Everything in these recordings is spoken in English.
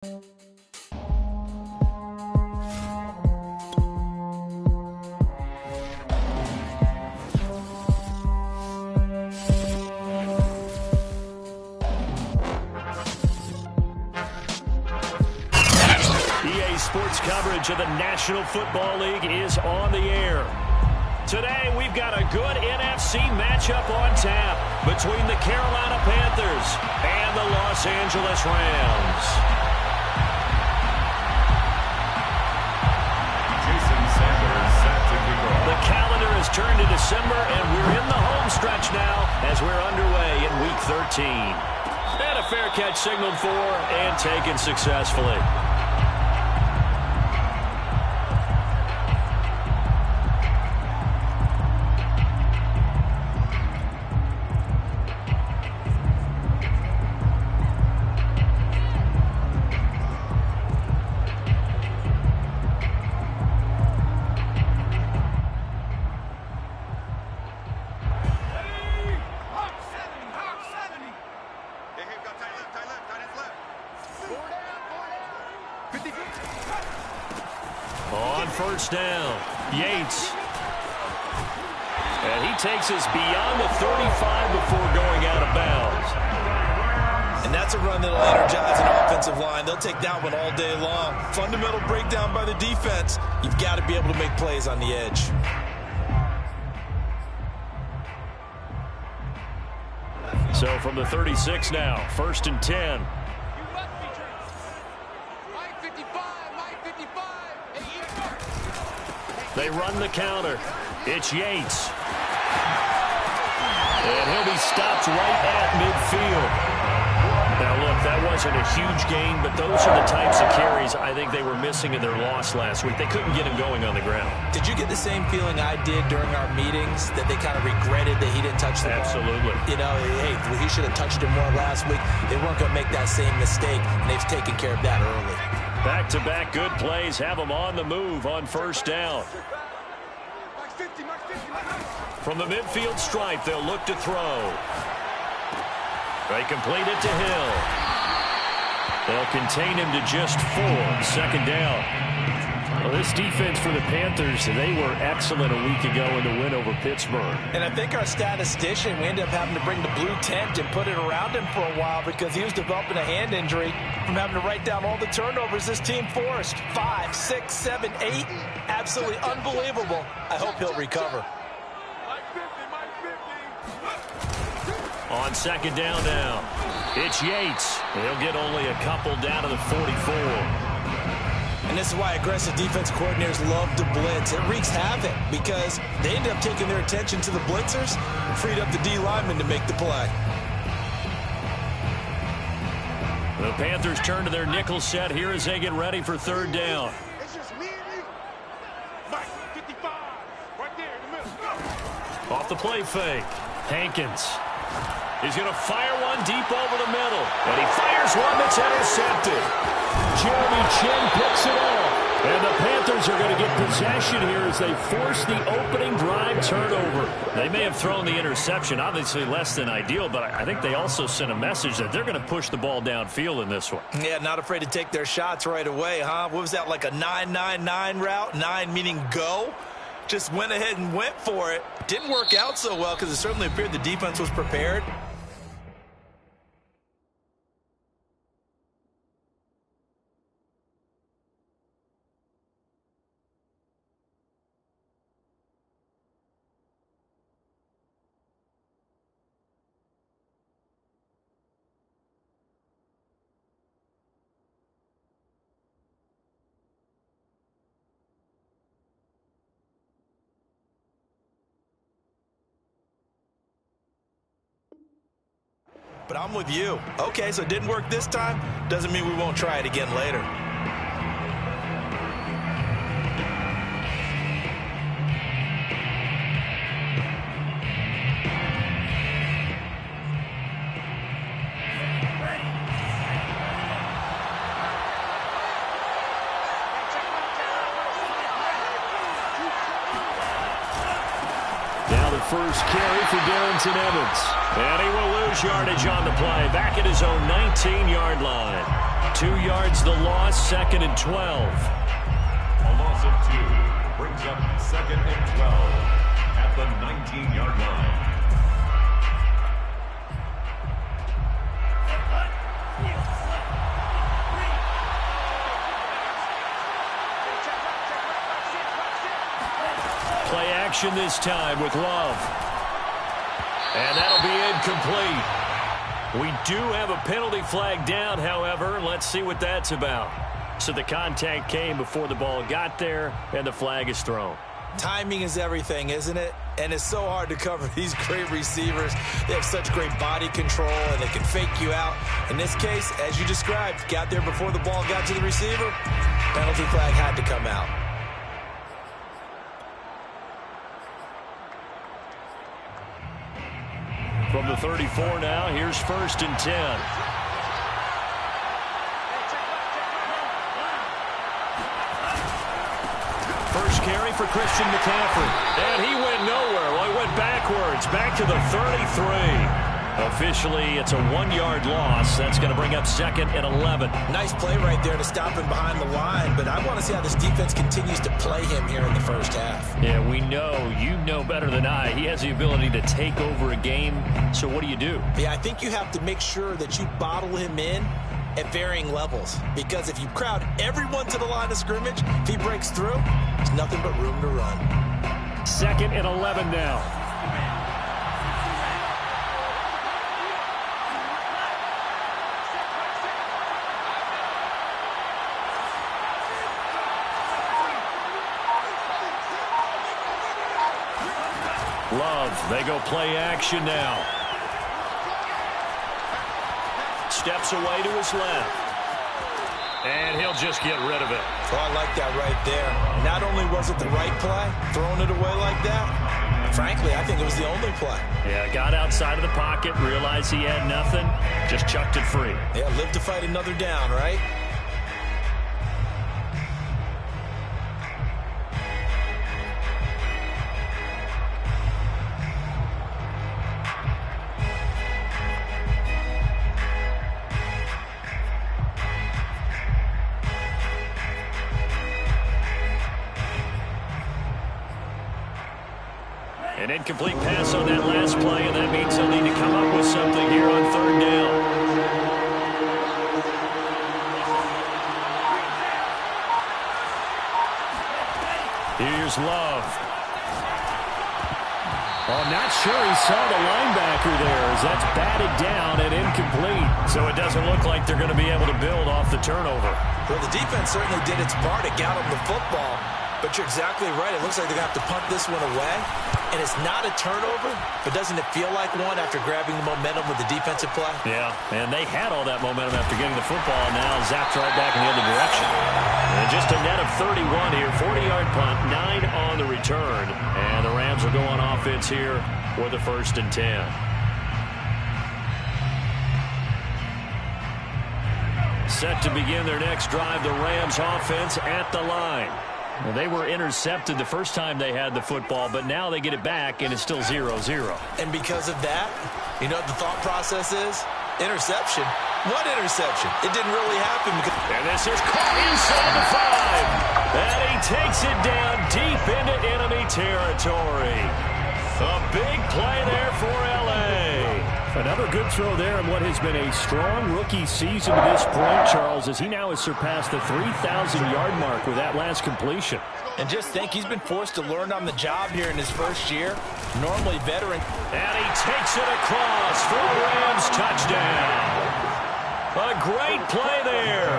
Sports coverage of the National Football League is on the air. Today, we've got a good NFC matchup on tap between the Carolina Panthers and the Los Angeles Rams. The calendar has turned to December, and we're in the home stretch now as we're underway in Week 13. And a fair catch signaled for and taken successfully. On first down, Yates. And he takes us beyond the 35 before going out of bounds. And that's a run that'll energize an offensive line. They'll take that one all day long. Fundamental breakdown by the defense. You've got to be able to make plays on the edge. So from the 36 now, 1st and 10. They run the counter. It's Yates. And he'll be stopped right at midfield. Now, look, that wasn't a huge gain, but those are the types of carries I think they were missing in their loss last week. They couldn't get him going on the ground. Did you get the same feeling I did during our meetings, that they kind of regretted that he didn't touch the ball? Absolutely. You know, hey, he should have touched him more last week. They weren't going to make that same mistake, and they've taken care of that early. Back-to-back good plays have them on the move on first down. From the midfield stripe, they'll look to throw. They complete it to Hill. They'll contain him to just 4. 2nd down. Well, this defense for the Panthers, they were excellent a week ago in the win over Pittsburgh. And I think our statistician, we ended up having to bring the blue tent and put it around him for a while because he was developing a hand injury from having to write down all the turnovers this team forced. 5, 6, 7, 8. Absolutely unbelievable. I hope he'll recover. On 2nd down now, it's Yates. He'll get only a couple down to the 44. And this is why aggressive defense coordinators love to blitz. It wreaks havoc because they end up taking their attention to the blitzers and freed up the D linemen to make the play. The Panthers turn to their nickel set here as they get ready for 3rd down. It's just me and you. Mike, 55, right there in the middle. Off the play fake, Hankins. He's going to fire one deep over the middle. And he fires one that's intercepted. Jeremy Chin picks it off. And the Panthers are going to get possession here as they force the opening drive turnover. They may have thrown the interception, obviously less than ideal, but I think they also sent a message that they're going to push the ball downfield in this one. Yeah, not afraid to take their shots right away, huh? What was that, like a 9-9-9 route? 9 meaning go? Just went ahead and went for it. Didn't work out so well because it certainly appeared the defense was prepared. But I'm with you. Okay, so it didn't work this time. Doesn't mean we won't try it again later. Now the first carry for Darrington Evans. And he will lose yardage on the play. Back at his own 19-yard line. 2 yards the loss, 2nd and 12. A loss of 2 brings up 2nd and 12 at the 19-yard line. Play action this time with Love. And that'll be incomplete. We do have a penalty flag down, however. Let's see what that's about. So the contact came before the ball got there, and the flag is thrown. Timing is everything, isn't it? And it's so hard to cover these great receivers. They have such great body control, and they can fake you out. In this case, as you described, got there before the ball got to the receiver. Penalty flag had to come out. From the 34 now, here's 1st and 10. First carry for Christian McCaffrey. And he went nowhere. Well, he went backwards, back to the 33. Officially, it's a 1-yard loss. That's going to bring up 2nd and 11. Nice play right there to stop him behind the line, but I want to see how this defense continues to play him here in the first half. Yeah, we know. You know better than I. He has the ability to take over a game. So what do you do? Yeah, I think you have to make sure that you bottle him in at varying levels, because if you crowd everyone to the line of scrimmage, if he breaks through, there's nothing but room to run. 2nd and 11 now. Love, they go play action now. Steps away to his left. And he'll just get rid of it. Oh, I like that right there. Not only was it the right play, throwing it away like that, frankly, I think it was the only play. Yeah, got outside of the pocket, realized he had nothing, just chucked it free. Yeah, live to fight another down, right? An incomplete pass on that last play, and that means they'll need to come up with something here on 3rd down. Here's Love. Oh, not sure he saw the linebacker there as that's batted down and incomplete. So it doesn't look like they're going to be able to build off the turnover. Well, the defense certainly did its part. It got them the football. But you're exactly right. It looks like they're going to have to punt this one away. And it's not a turnover, but doesn't it feel like one after grabbing the momentum with the defensive play? Yeah, and they had all that momentum after getting the football, and now zapped right back in the other direction. And just a net of 31 here, 40-yard punt, 9 on the return. And the Rams will go on offense here with a 1st and 10. Set to begin their next drive, the Rams offense at the line. Well, they were intercepted the first time they had the football, but now they get it back, and it's still 0-0. And because of that, you know what the thought process is? Interception. What interception? It didn't really happen. And this is caught inside the 5. And he takes it down deep into enemy territory. A big play there for L.A. Another good throw there in what has been a strong rookie season to this point, Charles, as he now has surpassed the 3,000-yard mark with that last completion. And just think, he's been forced to learn on the job here in his first year. Normally veteran. And he takes it across for a Rams touchdown. A great play there.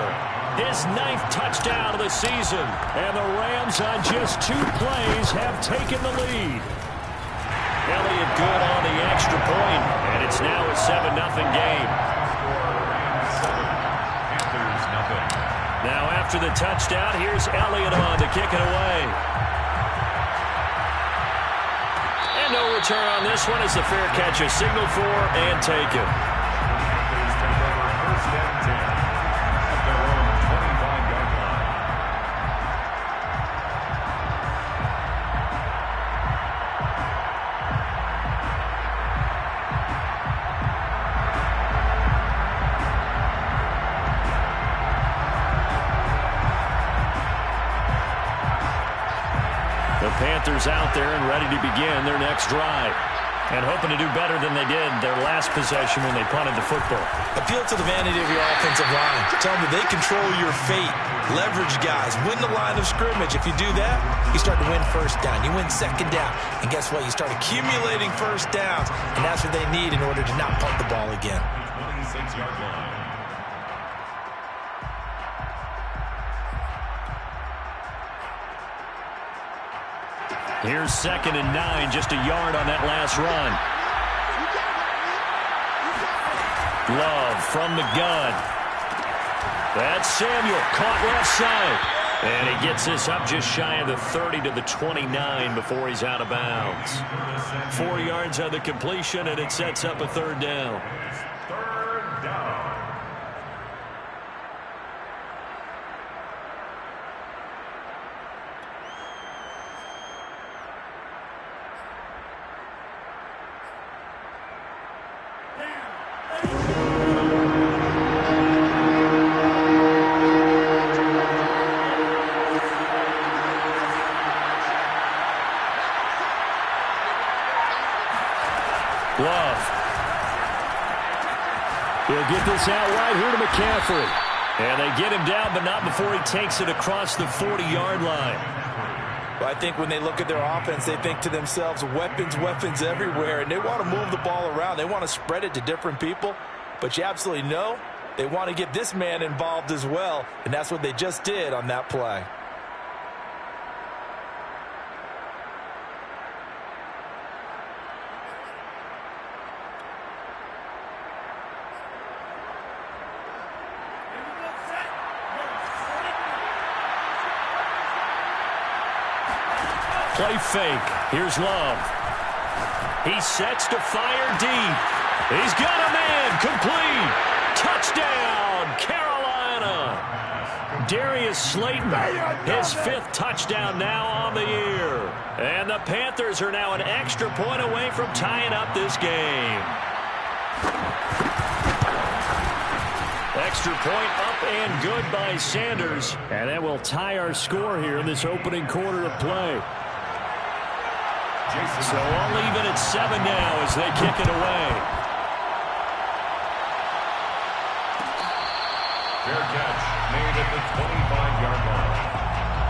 His 9th touchdown of the season. And the Rams on just 2 plays have taken the lead. Elliott good on the extra point, and it's now a 7-0 game. Now after the touchdown, here's Elliott on to kick it away. And no return on this one as the fair catch is signaled for and taken. Panthers out there and ready to begin their next drive. And hoping to do better than they did their last possession when they punted the football. Appeal to the vanity of your offensive line. Tell them they control your fate. Leverage guys. Win the line of scrimmage. If you do that, you start to win first down. You win second down. And guess what? You start accumulating first downs. And that's what they need in order to not punt the ball again. 26-yard line. Here's 2nd and 9, just a yard on that last run. Love from the gun. That's Samuel, caught left side. And he gets this up just shy of the 30 to the 29 before he's out of bounds. 4 yards on the completion, and it sets up a 3rd down. Third down. He'll get this out wide here to McCaffrey. And they get him down, but not before he takes it across the 40-yard line. Well, I think when they look at their offense, they think to themselves, weapons, weapons everywhere, and they want to move the ball around. They want to spread it to different people, but you absolutely know they want to get this man involved as well, and that's what they just did on that play. Play fake. Here's Love. He sets to fire deep. He's got a man. Complete. Touchdown, Carolina. Darius Slayton, his 5th touchdown now on the year. And the Panthers are now an extra point away from tying up this game. Extra point up and good by Sanders. And that will tie our score here in this opening quarter of play. So all even at 7 now as they kick it away. Fair catch made at the 25-yard line.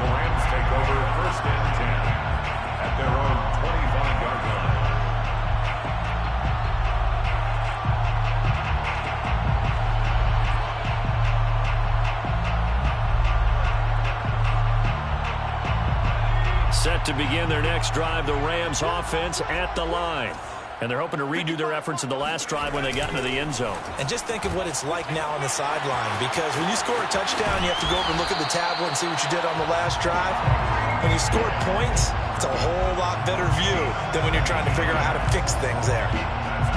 The Rams take over 1st and 10 at their own 25-yard line. Set to begin their next drive, the Rams offense at the line. And they're hoping to redo their efforts in the last drive when they got into the end zone. And just think of what it's like now on the sideline, because when you score a touchdown, you have to go over and look at the tablet and see what you did on the last drive. When you scored points, it's a whole lot better view than when you're trying to figure out how to fix things there.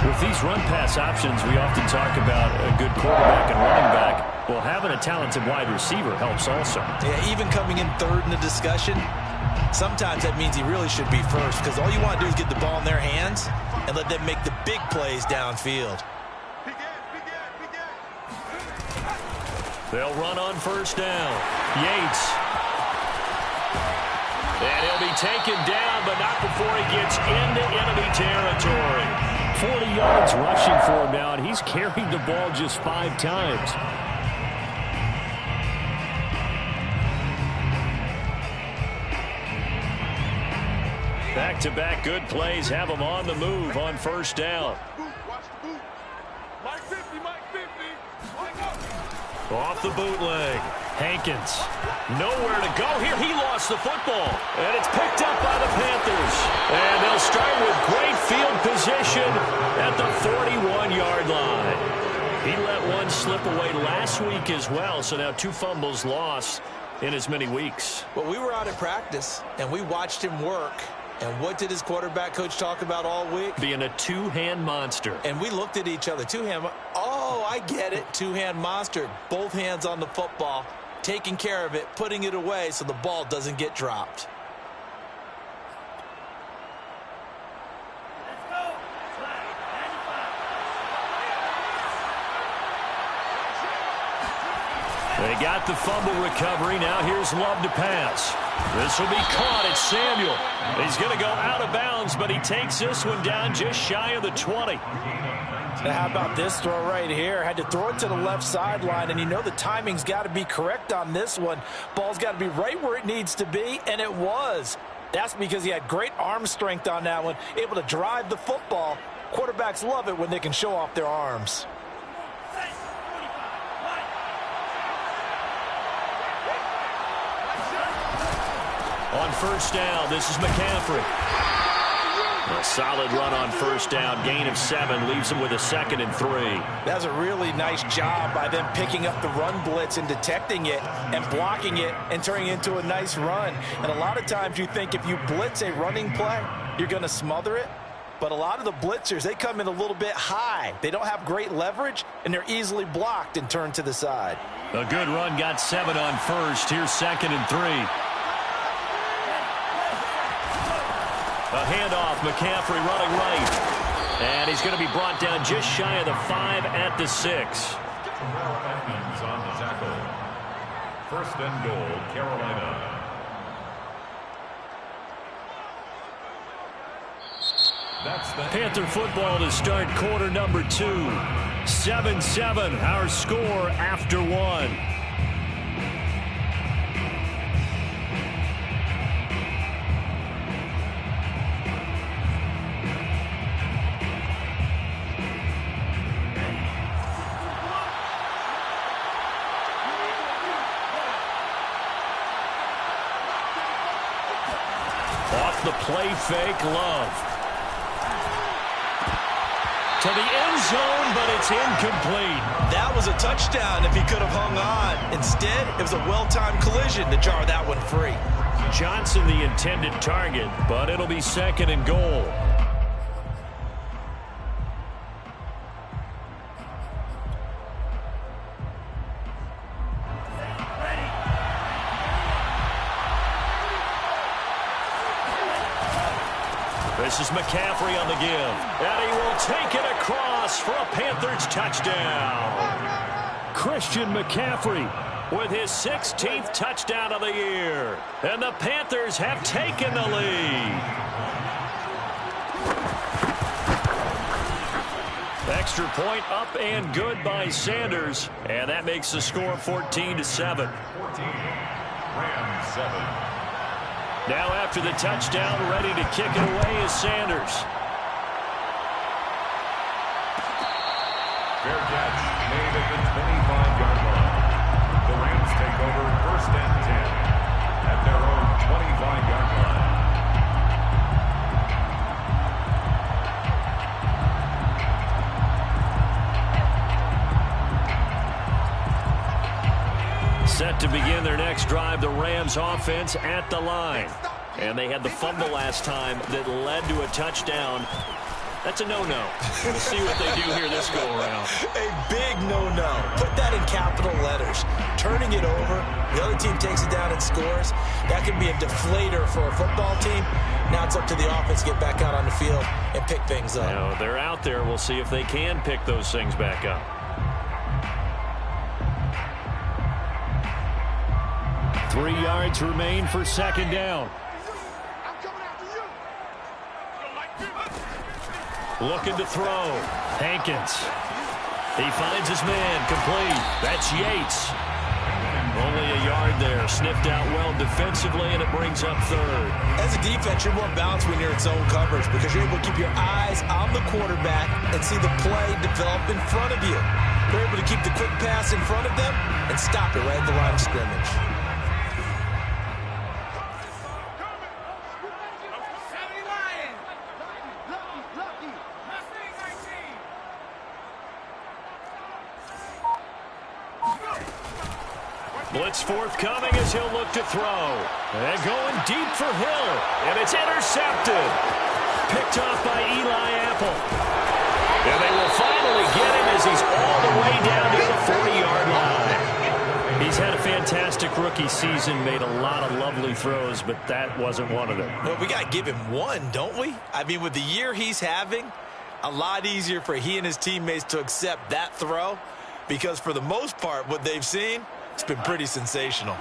With these run-pass options, we often talk about a good quarterback and running back. Well, having a talented wide receiver helps also. Yeah, even coming in 3rd in the discussion, sometimes that means he really should be first, because all you want to do is get the ball in their hands and let them make the big plays downfield. They'll run on 1st down. Yates. And he'll be taken down, but not before he gets into enemy territory. 40 yards rushing for him now, and he's carried the ball just 5 times. Back-to-back good plays have them on the move on 1st down. Off the bootleg. Hankins. Nowhere to go here. He lost the football. And it's picked up by the Panthers. And they'll start with great field position at the 41-yard line. He let one slip away last week as well, so now 2 fumbles lost in as many weeks. Well, we were out at practice, and we watched him work. And what did his quarterback coach talk about all week? Being a 2-hand monster. And we looked at each other. 2-hand. Oh, I get it. 2-hand monster. Both hands on the football, taking care of it, putting it away so the ball doesn't get dropped. They got the fumble recovery. Now here's Love to pass. This will be caught. It's Samuel. He's going to go out of bounds, but he takes this one down just shy of the 20. Now how about this throw right here? Had to throw it to the left sideline, and you know the timing's got to be correct on this one. Ball's got to be right where it needs to be, and it was. That's because he had great arm strength on that one, able to drive the football. Quarterbacks love it when they can show off their arms. On first down, this is McCaffrey. A solid run on first down. Gain of 7 leaves him with a 2nd and 3. That's a really nice job by them picking up the run blitz and detecting it and blocking it and turning it into a nice run. And a lot of times you think if you blitz a running play, you're going to smother it. But a lot of the blitzers, they come in a little bit high. They don't have great leverage, and they're easily blocked and turned to the side. A good run, got 7 on first. Here's 2nd and 3. A handoff, McCaffrey running right. And he's going to be brought down just shy of the 5 at the 6. Terrell Edmonds on the tackle. First and goal, Carolina. That's the Panther football to start quarter number 2. 7-7, our score after 1. Off the play fake, Love. To the end zone, but it's incomplete. That was a touchdown if he could have hung on. Instead, it was a well-timed collision to jar that one free. Johnson the intended target, but it'll be 2nd and goal. This is McCaffrey on the give. And he will take it across for a Panthers touchdown. Christian McCaffrey with his 16th touchdown of the year. And the Panthers have taken the lead. Extra point up and good by Sanders. And that makes the score 14-7. 14. Rams 7. Now after the touchdown, ready to kick it away is Sanders. Fair catch made at the 25-yard line. The Rams take over first and 10 at their own 25-yard line. Set to begin their next drive, the Rams offense at the line. And they had the fumble last time that led to a touchdown. That's a no-no. We'll see what they do here this go-around. A big no-no. Put that in capital letters. Turning it over, the other team takes it down and scores. That can be a deflator for a football team. Now it's up to the offense to get back out on the field and pick things up. Now, they're out there. We'll see if they can pick those things back up. 3 yards remain for 2nd down. Looking to throw. Hankins. He finds his man. Complete. That's Yates. Only a yard there. Sniffed out well defensively, and it brings up 3rd. As a defense, you're more balanced when you're in zone coverage because you're able to keep your eyes on the quarterback and see the play develop in front of you. You're able to keep the quick pass in front of them and stop it right at the line of scrimmage. Blitz forthcoming as he'll look to throw. And going deep for Hill. And it's intercepted. Picked off by Eli Apple. And they will finally get him as he's all the way down to the 40-yard line. He's had a fantastic rookie season, made a lot of lovely throws, but that wasn't one of them. Well, we got to give him one, don't we? I mean, with the year he's having, a lot easier for he and his teammates to accept that throw because for the most part, what they've seen, It's been pretty sensational.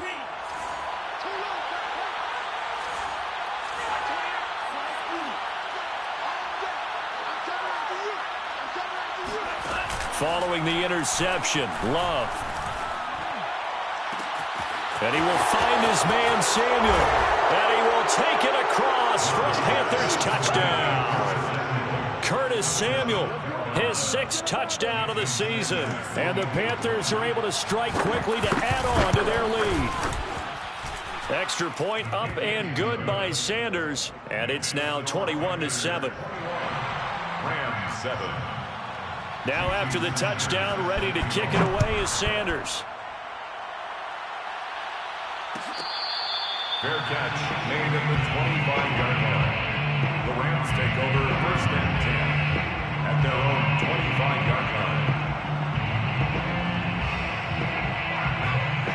Following the interception, Love. And he will find his man, Samuel. And he will take it across for a Panthers touchdown. Curtis Samuel, his 6th touchdown of the season. And the Panthers are able to strike quickly to add on to their lead. Extra point up and good by Sanders. And it's now 21-7. Rams 7. Now after the touchdown, ready to kick it away is Sanders. Fair catch made at the 25-yard line. The Rams take over 1st and 10 at their own 25-yard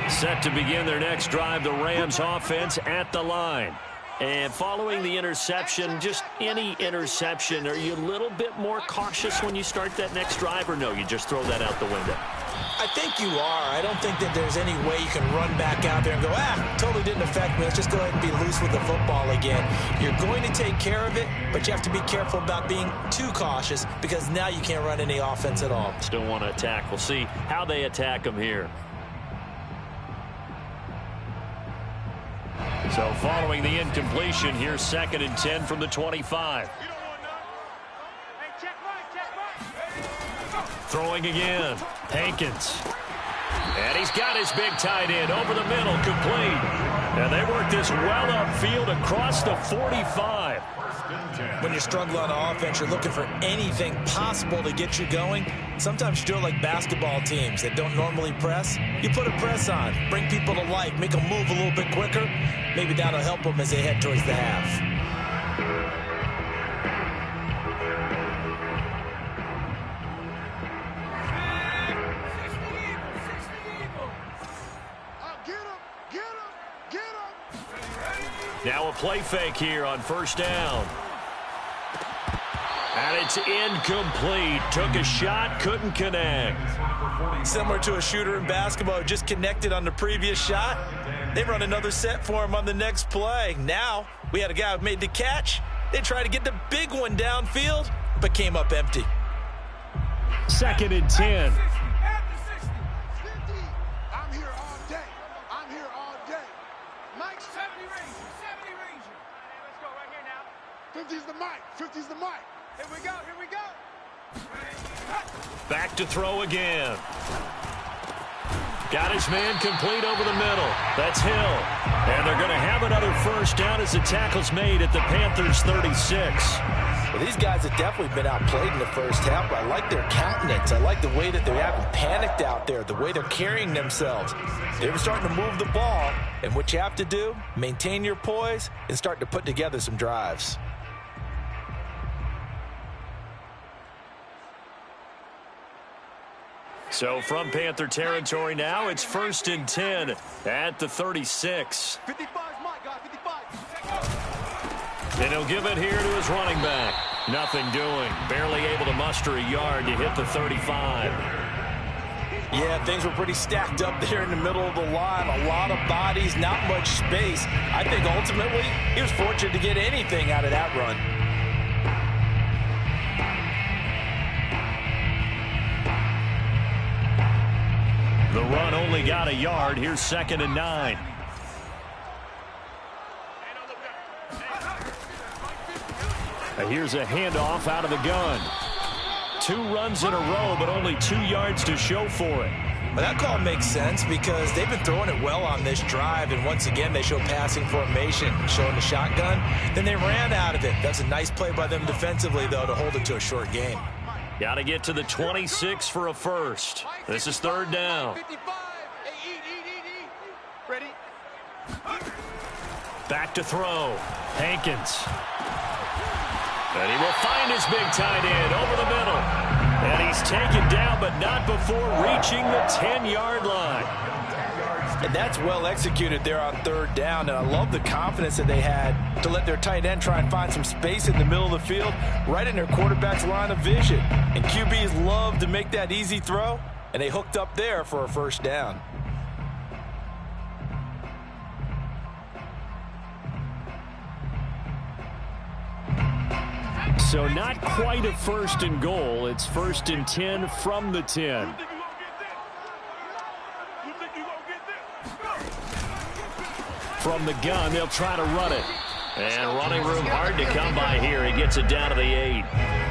line. Set to begin their next drive, the Rams offense at the line. And following the interception, just any interception, are you a little bit more cautious when you start that next drive, or no, you just throw that out the window? I think you are. I don't think that there's any way you can run back out there and go, totally didn't affect me. Let's just go ahead and be loose with the football again. You're going to take care of it, but you have to be careful about being too cautious because now you can't run any offense at all. Still want to attack. We'll see how they attack them here. So following the incompletion, here's 2nd and 10 from the 25. Throwing again, Hankins. And he's got his big tight end over the middle, complete. And they work this well upfield across the 45. When you're struggling on offense, you're looking for anything possible to get you going. Sometimes you do it like basketball teams that don't normally press. You put a press on, bring people to life, make them move a little bit quicker. Maybe that'll help them as they head towards the half. Now a play fake here on 1st down. And it's incomplete. Took a shot, couldn't connect. Similar to a shooter in basketball, just connected on the previous shot. They run another set for him on the next play. Now, we had a guy who made the catch. They tried to get the big one downfield, but came up empty. 2nd and 10. I'm here all day. I'm here all day. Mike, 70 range. Let's go right here now. 50's the mic. 50's the mic. Here we go. Here we go. Back to throw again. Got his man complete over the middle. That's Hill. And they're going to have another 1st down as the tackle's made at the Panthers' 36. Well, these guys have definitely been outplayed in the first half, but I like their countenance. I like the way that they haven't panicked out there, the way they're carrying themselves. They're starting to move the ball, and what you have to do, maintain your poise and start to put together some drives. So from Panther territory now, it's 1st and 10 at the 36. 55's Mike, guys. 55. And he'll give it here to his running back. Nothing doing. Barely able to muster a yard to hit the 35. Yeah, things were pretty stacked up there in the middle of the line. A lot of bodies, not much space. I think ultimately he was fortunate to get anything out of that run. The run only got a yard. Here's 2nd and 9. And here's a handoff out of the gun. 2 runs in a row, but only 2 yards to show for it. But that call makes sense because they've been throwing it well on this drive, and once again they show passing formation, showing the shotgun. Then they ran out of it. That's a nice play by them defensively, though, to hold it to a short game. Got to get to the 26 for a first. This is 3rd down. 55. Hey, eat. Ready? Back to throw. Hankins. And he will find his big tight end over the middle. And he's taken down, but not before reaching the 10-yard line. And that's well executed there on 3rd down. And I love the confidence that they had to let their tight end try and find some space in the middle of the field, right in their quarterback's line of vision. And QBs love to make that easy throw, and they hooked up there for a 1st down. So not quite a 1st and goal. It's 1st and 10 from the 10. From the gun, they'll try to run it. And running room hard to come by here. He gets it down to the 8.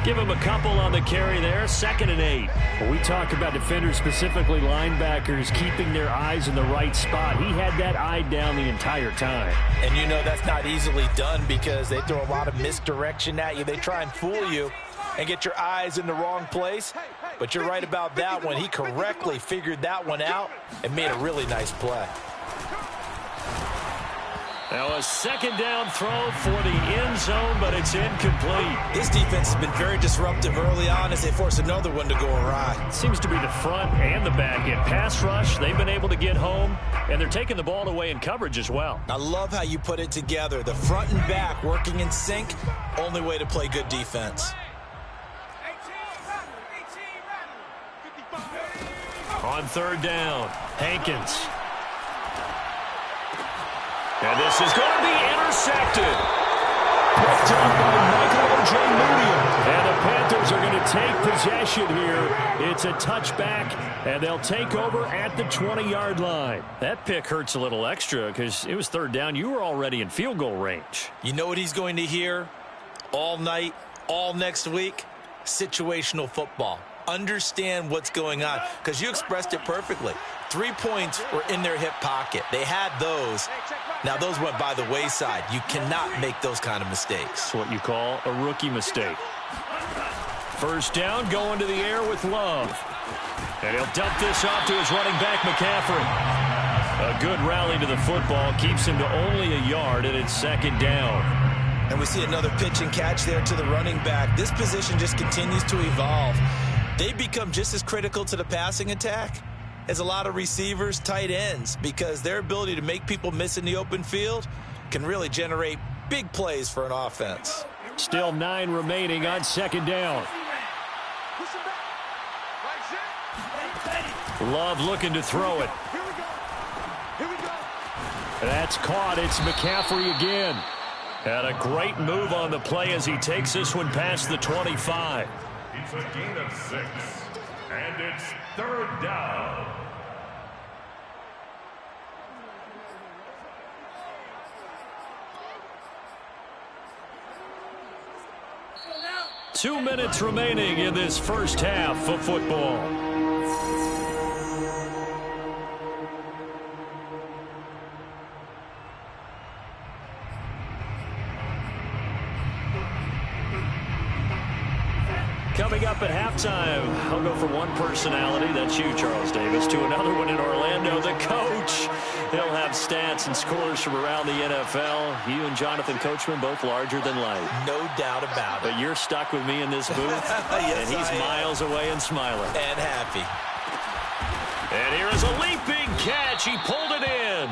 Give him a couple on the carry there. 2nd and 8. When we talk about defenders, specifically linebackers, keeping their eyes in the right spot, he had that eye down the entire time. And you know that's not easily done because they throw a lot of misdirection at you. They try and fool you and get your eyes in the wrong place. But you're right about that one. He correctly figured that one out and made a really nice play. Now a 2nd down throw for the end zone, but it's incomplete. This defense has been very disruptive early on as they force another one to go awry. Seems to be the front and the back end. Pass rush, they've been able to get home, and they're taking the ball away in coverage as well. I love how you put it together. The front and back working in sync, only way to play good defense. On 3rd down, Hankins. And this is going to be intercepted. Picked up by Michael O.J. Moody. And the Panthers are going to take possession here. It's a touchback, and they'll take over at the 20-yard line. That pick hurts a little extra because it was 3rd down. You were already in field goal range. You know what he's going to hear all night, all next week? Situational football. Understand what's going on because you expressed it perfectly. 3 points were in their hip pocket. They had those. Now, those went by the wayside. You cannot make those kind of mistakes. That's what you call a rookie mistake. 1st down, going to the air with Love. And he'll dump this off to his running back, McCaffrey. A good rally to the football keeps him to only a yard, and it's 2nd down. And we see another pitch and catch there to the running back. This position just continues to evolve. They become just as critical to the passing attack as a lot of receivers, tight ends, because their ability to make people miss in the open field can really generate big plays for an offense. Still 9 remaining on 2nd down. Love looking to throw it. That's caught. It's McCaffrey again. And a great move on the play as he takes this one past the 25. It's a gain of 6, and it's 3rd down. Two minutes remaining in this first half of football. Coming up at halftime, I'll go from one personality, that's you, Charles Davis, to another one in Orlando, the coach. He'll have stats and scores from around the NFL. You and Jonathan Coachman, both larger than life. No doubt about it. But you're stuck with me in this booth, yes, and he's miles away and smiling. And happy. And here is a leaping catch. He pulled it in.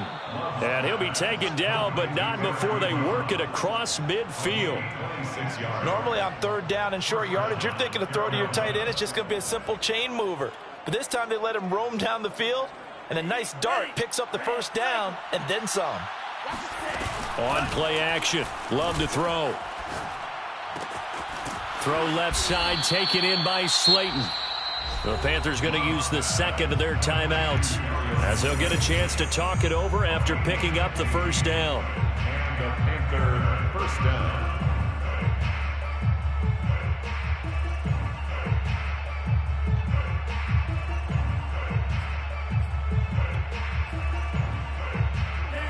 And he'll be taken down, but not before they work it across midfield. Normally on 3rd down and short yardage, you're thinking to throw to your tight end. It's just going to be a simple chain mover. But this time they let him roam down the field, and a nice dart picks up the 1st down and then some. On play action. Love to throw. Throw left side, taken in by Slayton. The Panthers going to use the 2nd of their timeouts as they'll get a chance to talk it over after picking up the 1st down. And the Panther 1st down.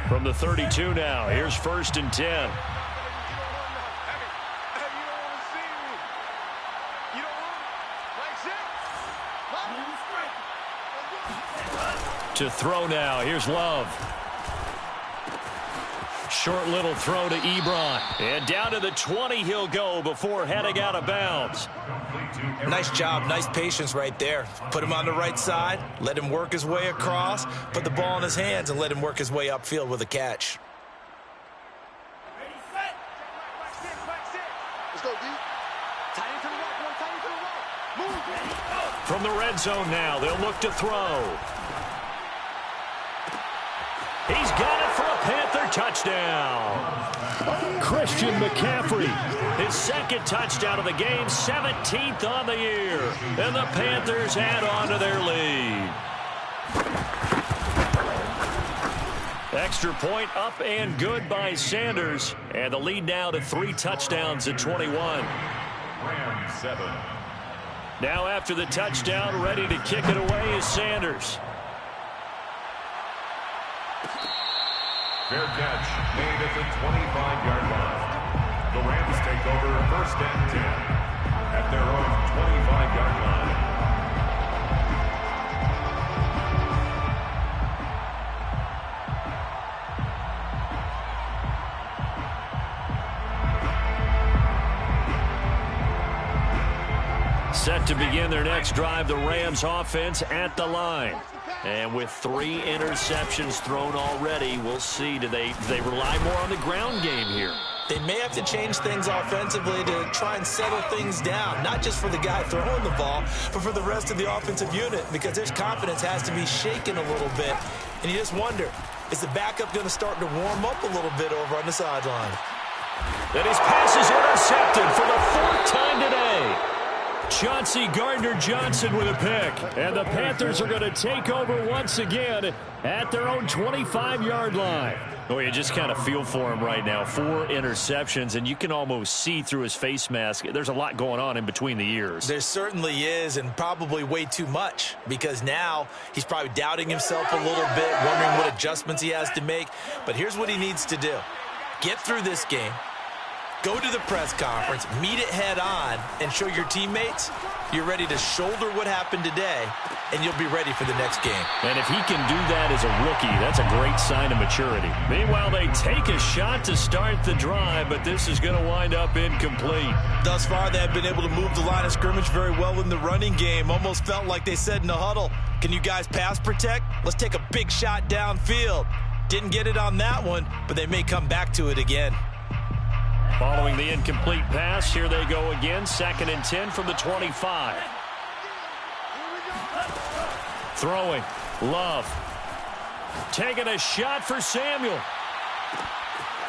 From the 32 now, here's 1st and 10. To throw now. Here's Love. Short little throw to Ebron. And down to the 20 he'll go before heading out of bounds. Nice job. Nice patience right there. Put him on the right side. Let him work his way across. Put the ball in his hands and let him work his way upfield with a catch. Let's go, D. Tight end to the right, boy. Tight end to the right. Move. From the red zone now, they'll look to throw. He's got it for a Panther touchdown. Christian McCaffrey, his second touchdown of the game, 17th on the year. And the Panthers add on to their lead. Extra point up and good by Sanders. And the lead now to 3 touchdowns at 21. Rams 7. Now after the touchdown, ready to kick it away is Sanders. Fair catch made at the 25-yard line. The Rams take over 1st and 10 at their own 25-yard line. Set to begin their next drive, the Rams offense at the line. And with 3 interceptions thrown already, we'll see. Do they rely more on the ground game here? They may have to change things offensively to try and settle things down, not just for the guy throwing the ball, but for the rest of the offensive unit, because their confidence has to be shaken a little bit. And you just wonder, is the backup going to start to warm up a little bit over on the sideline? And his pass is intercepted for the 4th time today. Chauncey Gardner-Johnson with a pick. And the Panthers are going to take over once again at their own 25-yard line. Oh, you just kind of feel for him right now. 4 interceptions, and you can almost see through his face mask. There's a lot going on in between the ears. There certainly is, and probably way too much, because now he's probably doubting himself a little bit, wondering what adjustments he has to make. But here's what he needs to do. Get through this game. Go to the press conference, meet it head on, and show your teammates you're ready to shoulder what happened today, and you'll be ready for the next game. And if he can do that as a rookie, that's a great sign of maturity. Meanwhile, they take a shot to start the drive, but this is going to wind up incomplete. Thus far, they have been able to move the line of scrimmage very well in the running game. Almost felt like they said in the huddle, can you guys pass protect? Let's take a big shot downfield. Didn't get it on that one, but they may come back to it again. Following the incomplete pass, here they go again. 2nd and 10 from the 25. Throwing. Love. Taking a shot for Samuel.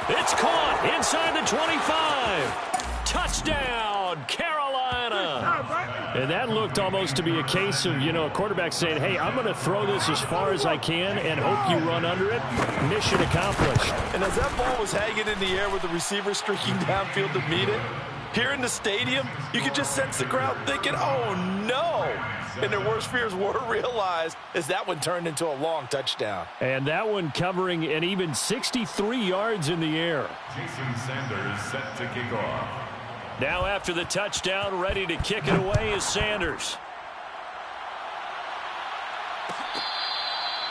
It's caught inside the 25. Touchdown, Carolina. And that looked almost to be a case of, a quarterback saying, hey, I'm going to throw this as far as I can and hope you run under it. Mission accomplished. And as that ball was hanging in the air with the receiver streaking downfield to meet it, here in the stadium, you could just sense the crowd thinking, oh, no. And their worst fears were realized as that one turned into a long touchdown. And that one covering an even 63 yards in the air. Jason Sanders set to kick off. Now after the touchdown, ready to kick it away is Sanders.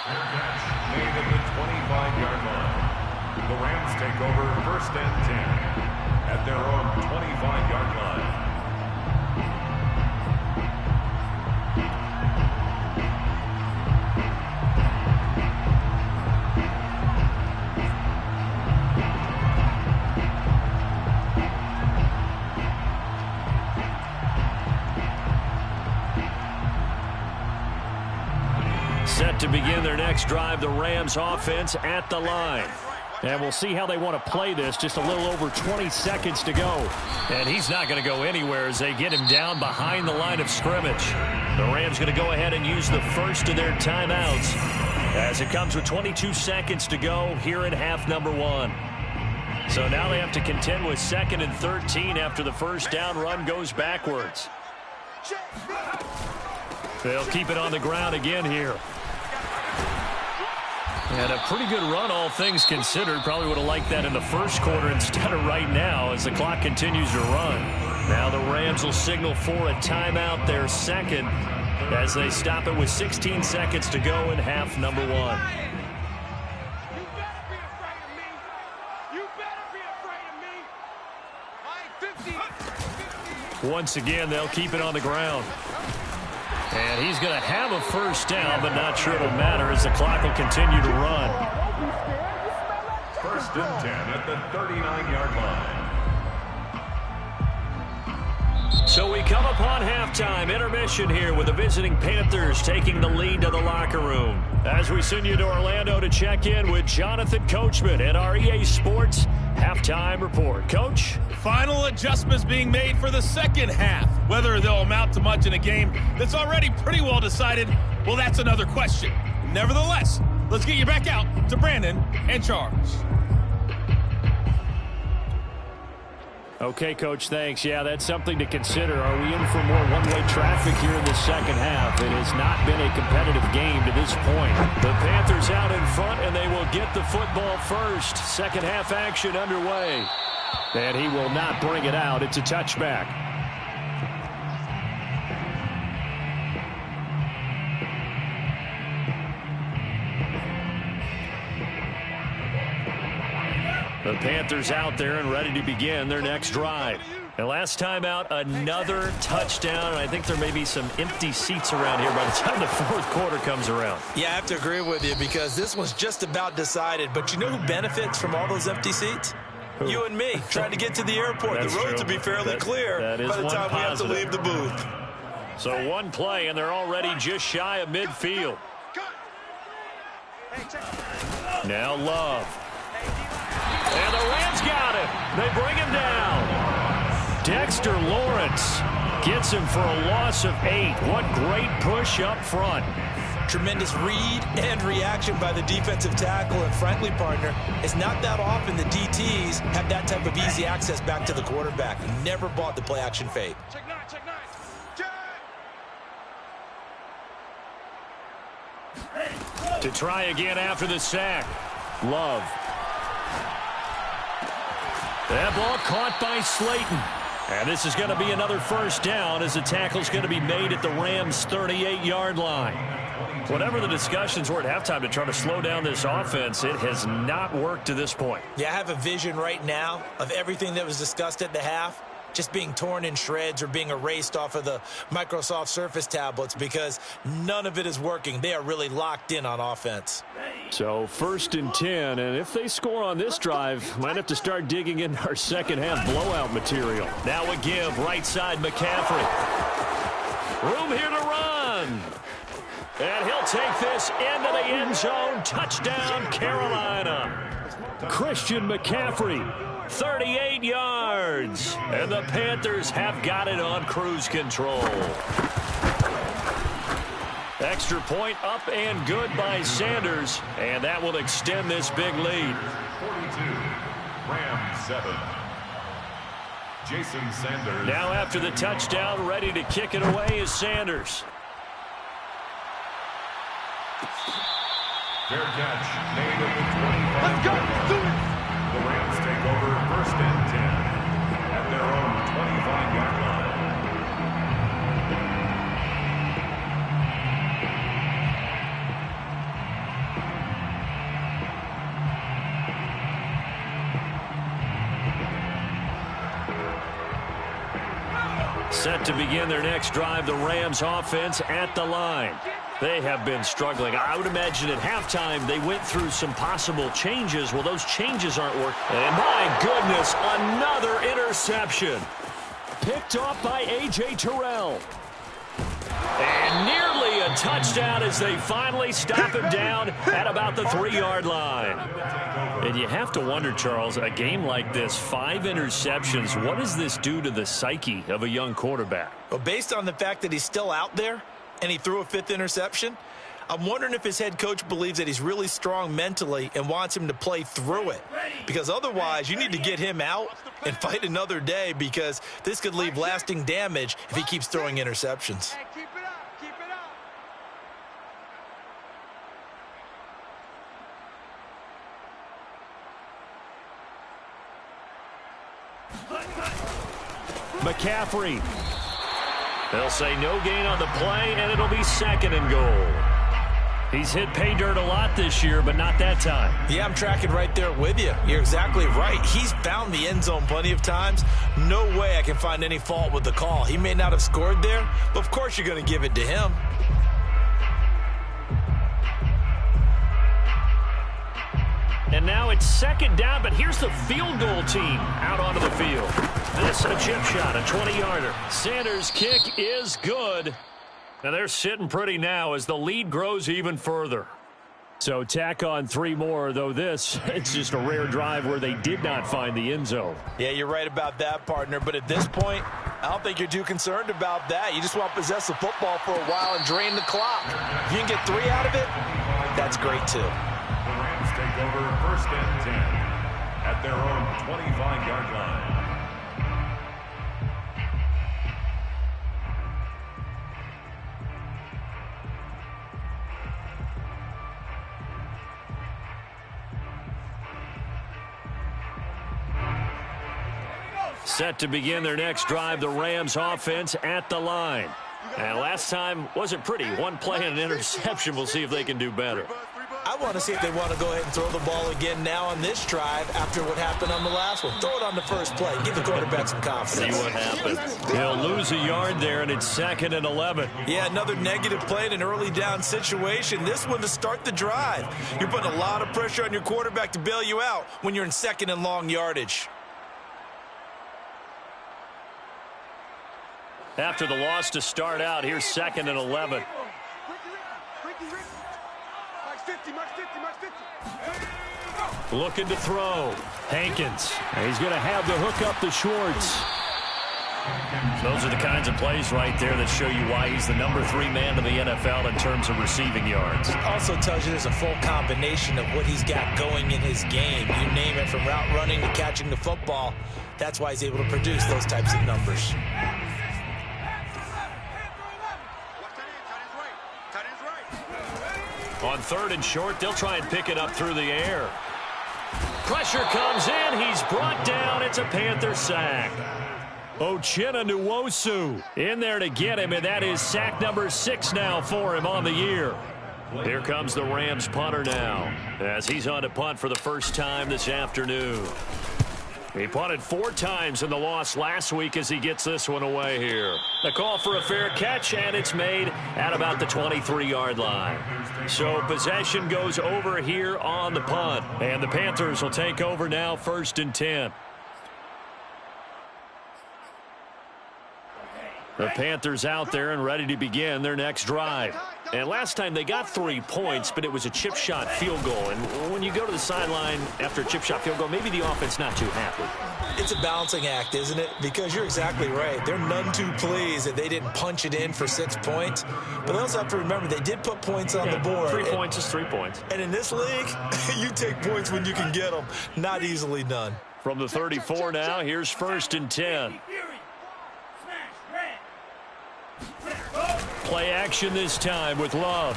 Fair catch made at the 25-yard line. The Rams take over 1st and 10 at their own 25-yard line. Set to begin their next drive, the Rams offense at the line. And we'll see how they want to play this. Just a little over 20 seconds to go. And he's not going to go anywhere as they get him down behind the line of scrimmage. The Rams going to go ahead and use the first of their timeouts as it comes with 22 seconds to go here in half number 1. So now they have to contend with 2nd and 13 after the first down run goes backwards. They'll keep it on the ground again here. And a pretty good run, all things considered. Probably would have liked that in the first quarter instead of right now as the clock continues to run. Now the Rams will signal for a timeout, their second, as they stop it with 16 seconds to go in half number 1. You better be afraid of me. You better be afraid of me. 50. Once again, they'll keep it on the ground. And he's going to have a first down, but not sure it'll matter as the clock will continue to run. 1st and 10 at the 39-yard line. So we come upon halftime intermission here with the visiting Panthers taking the lead to the locker room. As we send you to Orlando to check in with Jonathan Coachman at our EA Sports halftime report. Coach? Final adjustments being made for the second half. Whether they'll amount to much in a game that's already pretty well decided, well, that's another question. Nevertheless, let's get you back out to Brandon and Charles. Okay, Coach, thanks. Yeah, that's something to consider. Are we in for more one-way traffic here in the second half? It has not been a competitive game to this point. The Panthers out in front, and they will get the football first. Second half action underway. And he will not bring it out. It's a touchback. The Panthers out there and ready to begin their next drive. And last time out, another touchdown. And I think there may be some empty seats around here by the time the fourth quarter comes around. Yeah, I have to agree with you because this one's just about decided. But you know who benefits from all those empty seats? Who? You and me, trying to get to the airport. The roads will be fairly clear by the time we have to leave the booth. So one play, and they're already just shy of midfield. Now Love. And the Rams got him. They bring him down. Dexter Lawrence gets him for a loss of 8. What great push up front. Tremendous read and reaction by the defensive tackle. And frankly, partner, it's not that often the DTs have that type of easy access back to the quarterback. Never bought the play action fade. To try again after the sack. Love. That ball caught by Slayton. And this is going to be another first down as the tackle's going to be made at the Rams' 38-yard line. Whatever the discussions were at halftime to try to slow down this offense, it has not worked to this point. Yeah, I have a vision right now of everything that was discussed at the half just being torn in shreds or being erased off of the Microsoft Surface tablets because none of it is working. They are really locked in on offense. So 1st and 10, and if they score on this drive, might have to start digging in our second half blowout material. Now a give, right side McCaffrey. Room here to run. And he'll take this into the end zone. Touchdown, Carolina. Christian McCaffrey. 38 yards. And the Panthers have got it on cruise control. Extra point up and good by Sanders. And that will extend this big lead. 42, Rams 7. Jason Sanders. Now after the touchdown, ready to kick it away is Sanders. Fair catch made at the 25. Let's go. Do it. The Rams take over 1st and 10 at their own 25-yard line. Set to begin their next drive, the Rams offense at the line. They have been struggling. I would imagine at halftime they went through some possible changes. Well, those changes aren't working. And my goodness, another interception. Picked off by A.J. Terrell. And nearly a touchdown as they finally stop him down at about the 3-yard line. And you have to wonder, Charles, a game like this, 5 interceptions, what does this do to the psyche of a young quarterback? Well, based on the fact that he's still out there and he threw a 5th interception, I'm wondering if his head coach believes that he's really strong mentally and wants him to play through it. Because otherwise, you need to get him out and fight another day because this could leave lasting damage if he keeps throwing interceptions. Hey, keep it up. Keep it up. McCaffrey. They'll say no gain on the play, and it'll be 2nd and goal. He's hit pay dirt a lot this year, but not that time. Yeah, I'm tracking right there with you. You're exactly right. He's found the end zone plenty of times. No way I can find any fault with the call. He may not have scored there, but of course you're going to give it to him. And now it's second down, but here's the field goal team out onto the field. This a chip shot, a 20-yarder. Sanders' kick is good. Now they're sitting pretty now as the lead grows even further. So tack on 3 more, though this, it's just a rare drive where they did not find the end zone. Yeah, you're right about that, partner. But at this point, I don't think you're too concerned about that. You just want to possess the football for a while and drain the clock. If you can get 3 out of it, that's great, too. The Rams take over 1st and 10 at their own 25-yard line. Set to begin their next drive, the Rams offense at the line. And last time wasn't pretty. 1 play and an interception. We'll see if they can do better. I want to see if they want to go ahead and throw the ball again now on this drive after what happened on the last one. Throw it on the first play. Give the quarterback some confidence. See what happens. He'll lose a yard there, and it's 2nd and 11. Yeah, another negative play in an early down situation. This one to start the drive. You're putting a lot of pressure on your quarterback to bail you out when you're in 2nd and long yardage. After the loss to start out, here's 2nd and 11. Looking to throw. Hankins. He's going to have the hook up to Schwartz. Those are the kinds of plays right there that show you why he's the number 3 man in the NFL in terms of receiving yards. It also tells you there's a full combination of what he's got going in his game. You name it, from route running to catching the football. That's why he's able to produce those types of numbers. On 3rd and short, they'll try and pick it up through the air. Pressure comes in. He's brought down. It's a Panther sack. Uchenna Nwosu in there to get him, and that is sack number 6 now for him on the year. Here comes the Rams punter now as he's on to punt for the first time this afternoon. He punted 4 times in the loss last week as he gets this one away here. The call for a fair catch, and it's made at about the 23-yard line. So possession goes over here on the punt, and the Panthers will take over now 1st and 10. The Panthers out there and ready to begin their next drive. And last time they got 3 points, but it was a chip shot field goal. And when you go to the sideline after a chip shot field goal, maybe the offense not too happy. It's a balancing act, isn't it? Because you're exactly right. They're none too pleased that they didn't punch it in for 6 points. But they also have to remember they did put points on the board. 3 points is 3 points. And in this league, you take points when you can get them. Not easily done. From the 34 now, here's 1st and 10. Play action this time with Love.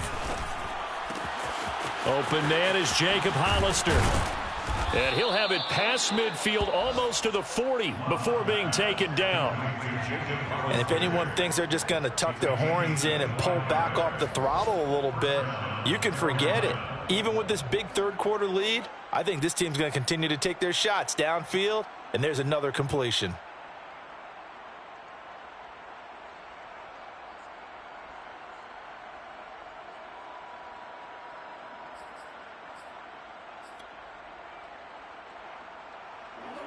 Open man is Jacob Hollister. And he'll have it past midfield almost to the 40 before being taken down. And if anyone thinks they're just going to tuck their horns in and pull back off the throttle a little bit, you can forget it. Even with this big 3rd quarter lead, I think this team's going to continue to take their shots downfield, and there's another completion.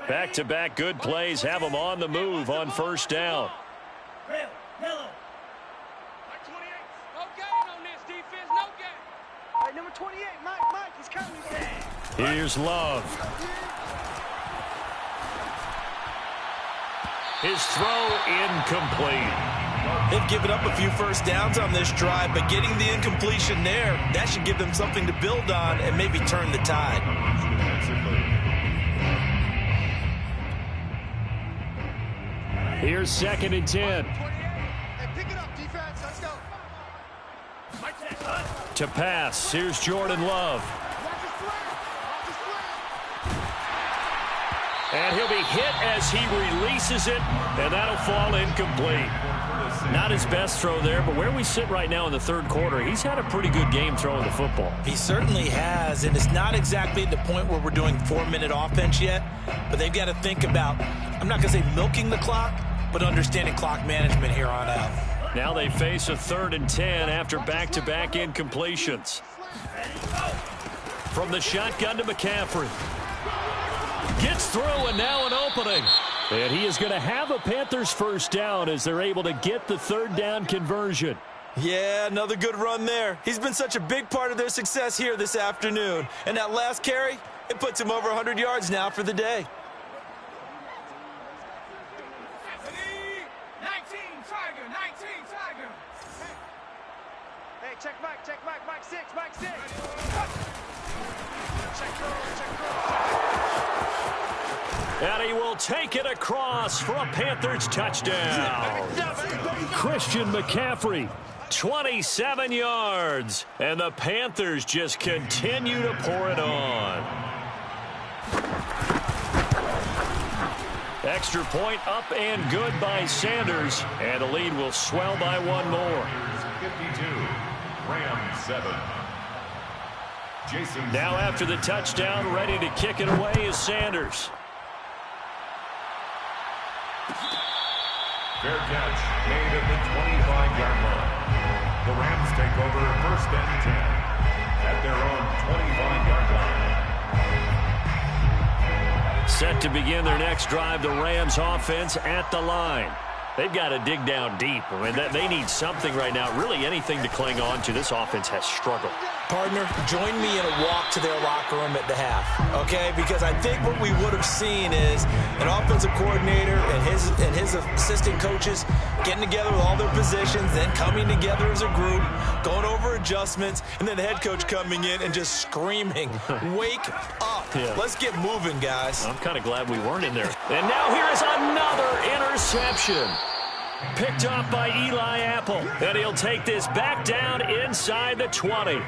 Back-to-back good plays have them on the move on 1st down. No gain on this defense, no gain. All right, number 28, Mike, he's coming. Here's Love. His throw incomplete. They've given up a few first downs on this drive, but getting the incompletion there, that should give them something to build on and maybe turn the tide. Here's 2nd and 10. Pick it up, defense. Let's go. To pass, here's Jordan Love. And he'll be hit as he releases it, and that'll fall incomplete. Not his best throw there, but where we sit right now in the 3rd quarter, he's had a pretty good game throwing the football. He certainly has, and it's not exactly the point where we're doing 4-minute offense yet, but they've got to think about, I'm not going to say milking the clock, but understanding clock management here on out. Now they face a 3rd and 10 after back-to-back incompletions. from the shotgun to McCaffrey. Gets through, and now an opening. And he is going to have a Panthers first down as they're able to get the third down conversion. Yeah, another good run there. He's been such a big part of their success here this afternoon. And that last carry, it puts him over 100 yards now for the day. 19 Tiger. Hey, check Mike 6. And he will take it across for a Panthers touchdown. Christian McCaffrey, 27 yards. And the Panthers just continue to pour it on. Extra point up and good by Sanders. And the lead will swell by one more. 52, Rams 7. Jason. Now after the touchdown, ready to kick it away is Sanders. Fair catch made at the 25-yard line. The Rams take over first and 10 at their own 25-yard line. Set to begin their next drive, the Rams offense at the line. They've got to dig down deep. I mean, they need something right now, really anything to cling on to. This offense has struggled. Partner, join me in a walk to their locker room at the half, okay? Because I think what we would have seen is an offensive coordinator and his assistant coaches getting together with all their positions, then coming together as a group, going over adjustments, and then the head coach coming in and just screaming, wake up. Yeah. Let's get moving, guys. I'm kind of glad we weren't in there. And now here is another interception. Picked off by Eli Apple. And he'll take this back down inside the 20.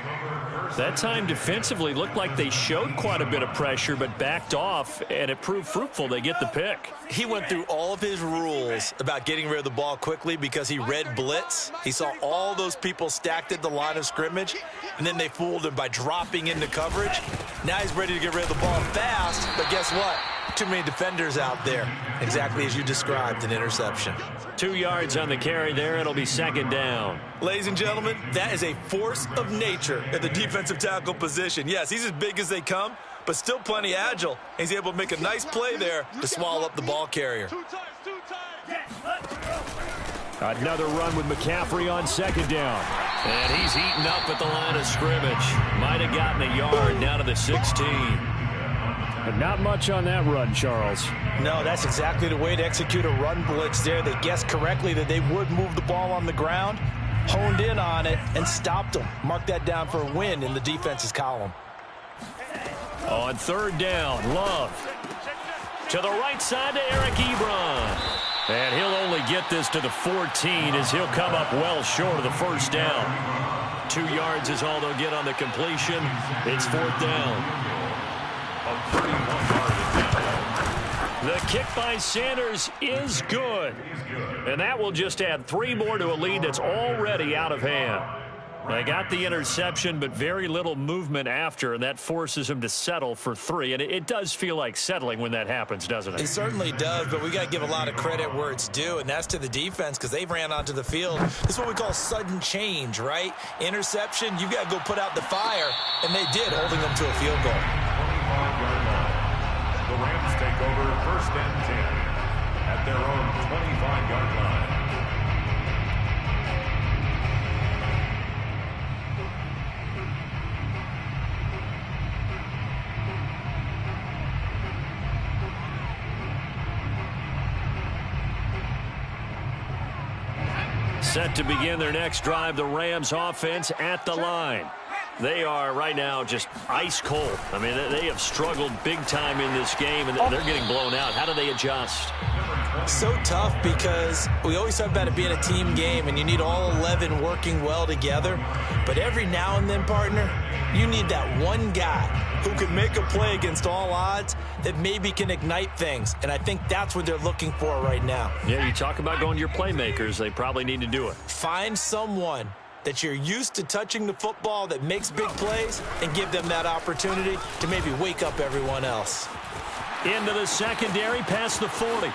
That time defensively looked like they showed quite a bit of pressure but backed off, and it proved fruitful. They get the pick. He went through all of his rules about getting rid of the ball quickly because he read blitz. He saw all those people stacked at the line of scrimmage, and then they fooled him by dropping into coverage. Now he's ready to get rid of the ball fast, but guess what? Too many defenders out there. Exactly as you described, an interception. 2 yards on the carry there. It'll be second down. Ladies and gentlemen, that is a force of nature at the defensive tackle position. Yes, he's as big as they come, but still plenty agile. He's able to make a nice play there to swallow up the ball carrier. Another run with McCaffrey on second down. And he's eaten up at the line of scrimmage. Might have gotten a yard down to the 16. But not much on that run, Charles. No, that's exactly the way to execute a run blitz there. They guessed correctly that they would move the ball on the ground, honed in on it, and stopped them. Mark that down for a win in the defense's column. On third down, Love. To the right side to Eric Ebron. And he'll only get this to the 14 as he'll come up well short of the first down. 2 yards is all they'll get on the completion. It's fourth down. The kick by Sanders is good. And that will just add 3 more to a lead that's already out of hand. They got the interception, but very little movement after, and that forces him to settle for 3. And it does feel like settling when that happens, doesn't it? It certainly does, but we got to give a lot of credit where it's due, and that's to the defense because they ran onto the field. This is what we call sudden change, right? Interception, you got to go put out the fire, and they did, holding them to a field goal. 25-yard line. The Rams take over first and 10 at their own 25-yard line. Set to begin their next drive, the Rams offense at the line. They are right now just ice cold. I mean, they have struggled big time in this game, and they're getting blown out. How do they adjust? So tough because we always talk about it being a team game, and you need all 11 working well together. But every now and then, partner, you need that one guy who can make a play against all odds that maybe can ignite things. And I think that's what they're looking for right now. Yeah, you talk about going to your playmakers. They probably need to do it. Find someone that you're used to touching the football that makes big plays and give them that opportunity to maybe wake up everyone else. Into the secondary, past the 40.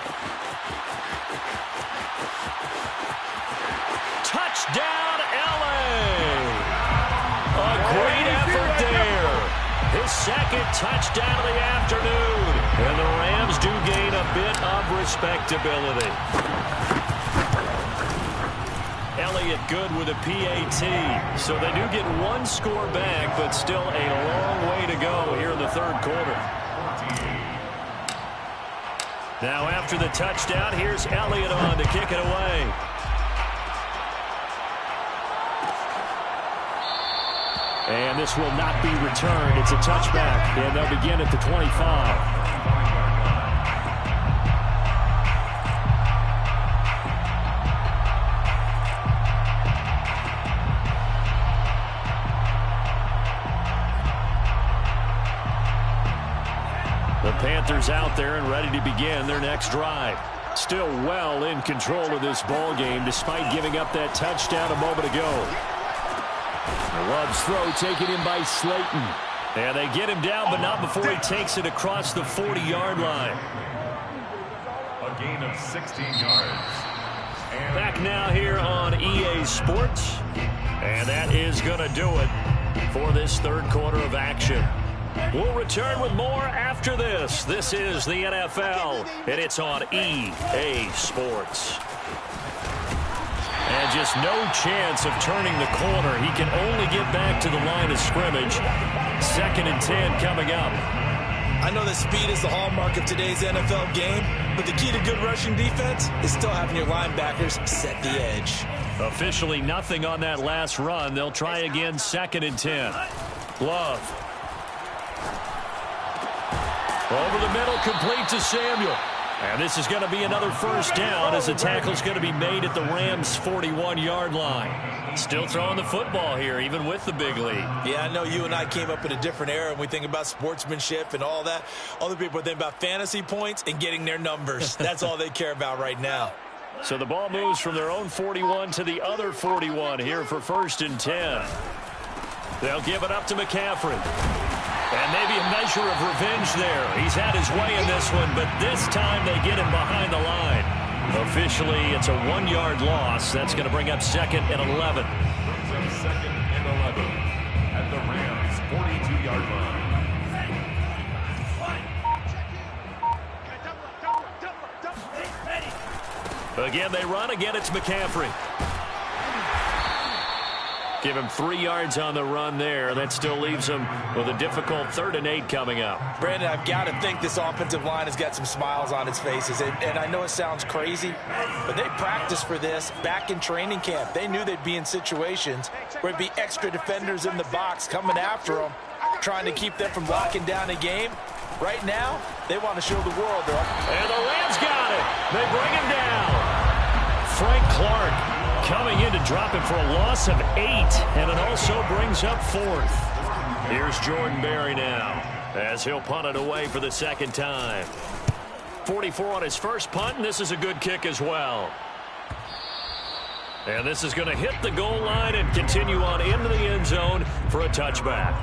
Touchdown, L.A. A great effort there. His second touchdown of the afternoon. And the Rams do gain a bit of respectability. Elliott good with a PAT. So they do get one score back, but still a long way to go here in the third quarter. Now after the touchdown, here's Elliott on to kick it away. And this will not be returned. It's a touchback, and they'll begin at the 25. The Panthers out there and ready to begin their next drive. Still well in control of this ball game despite giving up that touchdown a moment ago. Love's throw taken in by Slayton. And they get him down, but not before he takes it across the 40-yard line. A gain of 16 yards. And back now here on EA Sports. And that is going to do it for this third quarter of action. We'll return with more after this. This is the NFL, and it's on EA Sports. And just no chance of turning the corner. He can only get back to the line of scrimmage. 2nd and 10 coming up. I know that speed is the hallmark of today's NFL game, but the key to good rushing defense is still having your linebackers set the edge. Officially nothing on that last run. They'll try again 2nd and 10. Love. Over the middle, complete to Samuel. And this is going to be another first down as the tackle's going to be made at the Rams' 41-yard line. Still throwing the football here, even with the big lead. Yeah, I know you and I came up in a different era, and we think about sportsmanship and all that. Other people think about fantasy points and getting their numbers. That's all they care about right now. So the ball moves from their own 41 to the other 41 here for 1st and 10. They'll give it up to McCaffrey. And maybe a measure of revenge there. He's had his way in this one, but this time they get him behind the line. Officially, it's a 1-yard loss. That's going to bring up 2nd and 11. Brings up 2nd and 11 at the Rams' 42-yard line. Again, they run. Again, it's McCaffrey. Give him 3 yards on the run there. That still leaves him with a difficult 3rd and 8 coming up. Brandon, I've got to think this offensive line has got some smiles on its faces. And I know it sounds crazy, but they practiced for this back in training camp. They knew they'd be in situations where it'd be extra defenders in the box coming after them, trying to keep them from locking down a game. Right now, they want to show the world they're up. And the Rams got it. They bring him down. Frank Clark coming in to drop him for a loss of 8, and it also brings up 4th. Here's Jordan Berry now as he'll punt it away for the 2nd time. 44 on his first punt, and this is a good kick as well. And this is going to hit the goal line and continue on into the end zone for a touchback.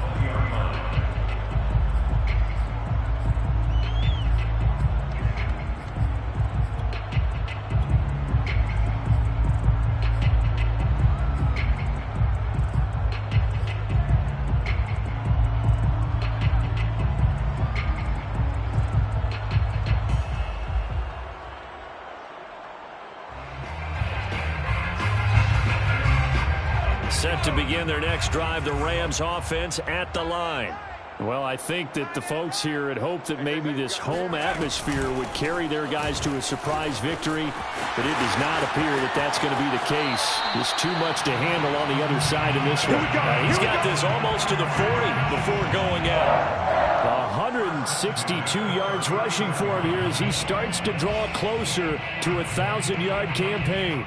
Set to begin their next drive, the Rams offense at the line. Well, I think that the folks here had hoped that maybe this home atmosphere would carry their guys to a surprise victory, but it does not appear that that's going to be the case. There's too much to handle on the other side in this one. He's got this almost to the 40 before going out. 162 yards rushing for him here as he starts to draw closer to a 1,000-yard campaign.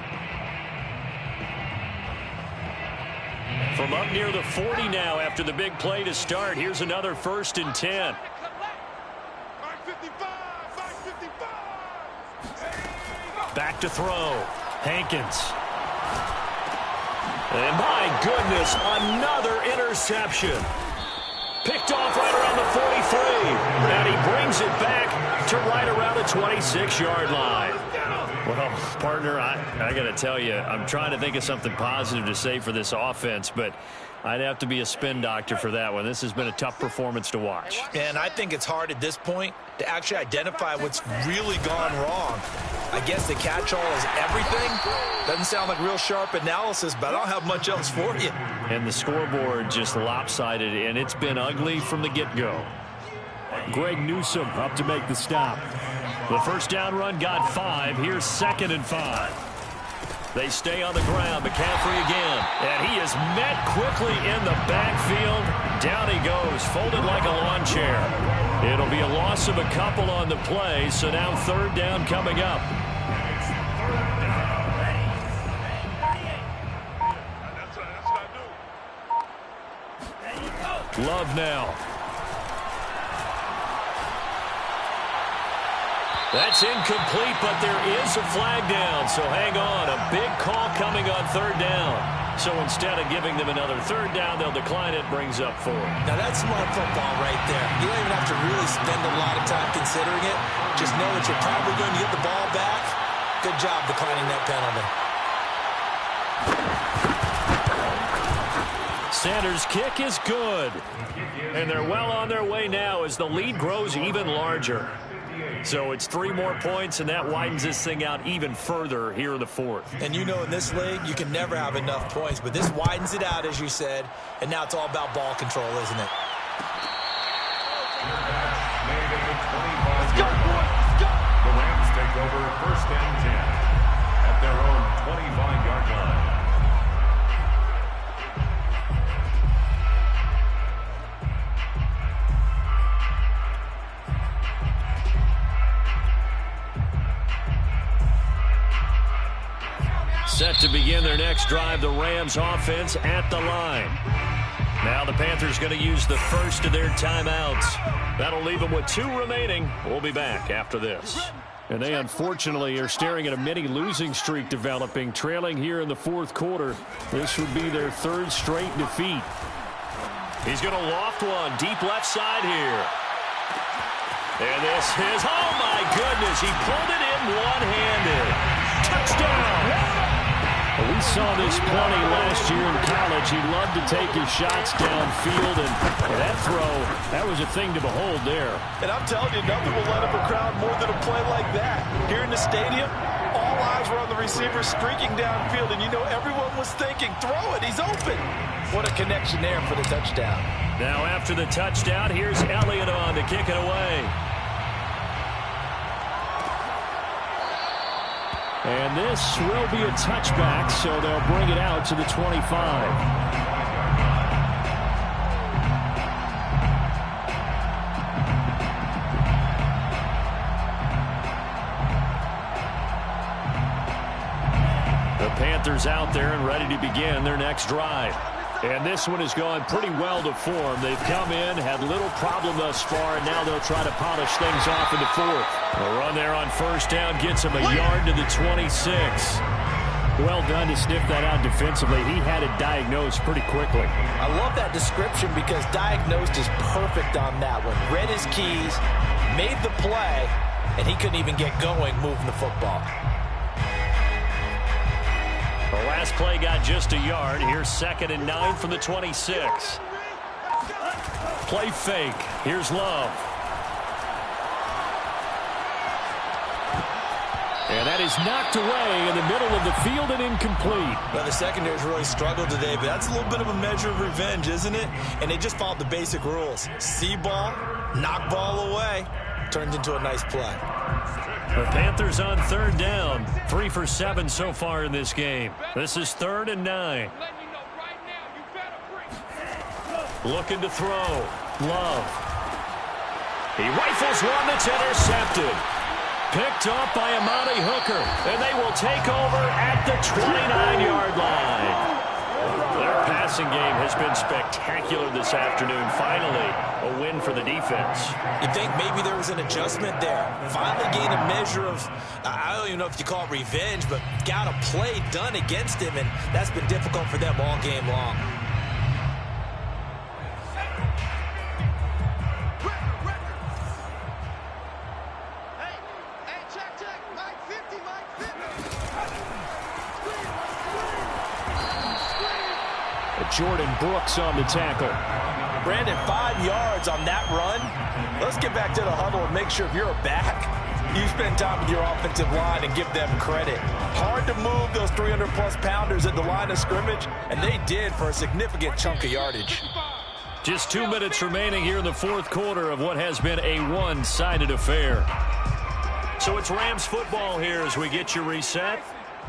From up near the 40 now after the big play to start. Here's another 1st and 10. Back to throw. Hankins. And my goodness, another interception. Picked off right around the 43. And he brings it back to right around the 26-yard line. Well, partner, I got to tell you, I'm trying to think of something positive to say for this offense, but I'd have to be a spin doctor for that one. This has been a tough performance to watch. And I think it's hard at this point to actually identify what's really gone wrong. I guess the catch-all is everything. Doesn't sound like real sharp analysis, but I don't have much else for you. And the scoreboard just lopsided, and it's been ugly from the get-go. Greg Newsome up to make the stop. The first down run got 5. Here's 2nd and 5. They stay on the ground. McCaffrey again. And he is met quickly in the backfield. Down he goes, folded like a lawn chair. It'll be a loss of a couple on the play, so now 3rd down coming up. Love now. That's incomplete, but there is a flag down, so hang on. A big call coming on 3rd down. So instead of giving them another 3rd down, they'll decline it, brings up 4. Now that's smart football right there. You don't even have to really spend a lot of time considering it. Just know that you're probably going to get the ball back. Good job declining that penalty. Sanders' kick is good. And they're well on their way now as the lead grows even larger. So it's 3 more points, and that widens this thing out even further here in the 4th. And you know in this league, you can never have enough points, but this widens it out, as you said, and now it's all about ball control, isn't it? The Rams take over 1st and 10 at their own 25-yard line. Set to begin their next drive, the Rams offense at the line. Now the Panthers going to use the first of their timeouts. That'll leave them with 2 remaining. We'll be back after this. And they unfortunately are staring at a mini losing streak developing, trailing here in the 4th quarter. This would be their 3rd straight defeat. He's going to loft one deep left side here. And this is, oh my goodness, he pulled it in one-handed. Touchdown! We saw this plenty last year in college. He loved to take his shots downfield, and that throw, that was a thing to behold there. And I'm telling you, nothing will light up a crowd more than a play like that. Here in the stadium, all eyes were on the receiver streaking downfield, and you know everyone was thinking, throw it, he's open. What a connection there for the touchdown. Now after the touchdown, here's Elliott on to kick it away. And this will be a touchback, so they'll bring it out to the 25. The Panthers out there and ready to begin their next drive. And this one has gone pretty well to form. They've come in, had little problem thus far, and now they'll try to polish things off in the 4th. A run there on 1st down gets him a yard to the 26. Well done to sniff that out defensively. He had it diagnosed pretty quickly. I love that description because diagnosed is perfect on that one. Read his keys, made the play, and he couldn't even get going moving the football. The last play got just a yard. Here's 2nd and 9 from the 26. Play fake. Here's Love. And that is knocked away in the middle of the field and incomplete. Well, the secondary's really struggled today, but that's a little bit of a measure of revenge, isn't it? And they just followed the basic rules. See ball, knock ball away. Turned into a nice play. The Panthers on 3rd down. 3 for 7 so far in this game. This is 3rd and 9. Looking to throw. Love. He rifles one that's intercepted. Picked off by Amani Hooker. And they will take over at the 29-yard line. Their passing game has been spectacular this afternoon. Finally, a win for the defense. You think maybe there was an adjustment there. Finally gained a measure of, I don't even know if you call it revenge, but got a play done against him, and that's been difficult for them all game long. The Jordan Brooks on the tackle. Brandon, 5 yards on that run. Let's get back to the huddle and make sure if you're a back, you spend time with your offensive line and give them credit. Hard to move those 300-plus pounders at the line of scrimmage, and they did for a significant chunk of yardage. Just 2 minutes remaining here in the fourth quarter of what has been a one-sided affair. So it's Rams football here as we get you reset.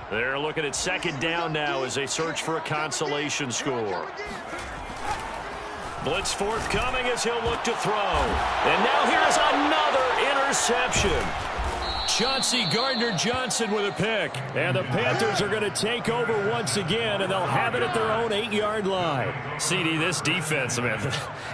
They're looking at second down now as they search for a consolation score. Blitz forthcoming as he'll look to throw. And now here's another interception. Chauncey Gardner-Johnson with a pick. And the Panthers are going to take over once again, and they'll have it at their own 8-yard line. CD, this defense, man,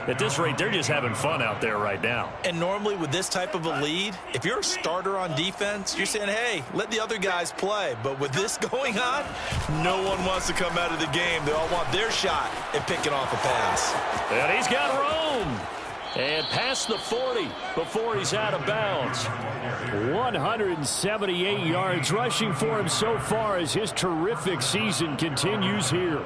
at this rate, they're just having fun out there right now. And normally with this type of a lead, if you're a starter on defense, you're saying, hey, let the other guys play. But with this going on, no one wants to come out of the game. They all want their shot at picking off a pass. And he's got room. And past the 40 before he's out of bounds. 178 yards rushing for him so far as his terrific season continues here.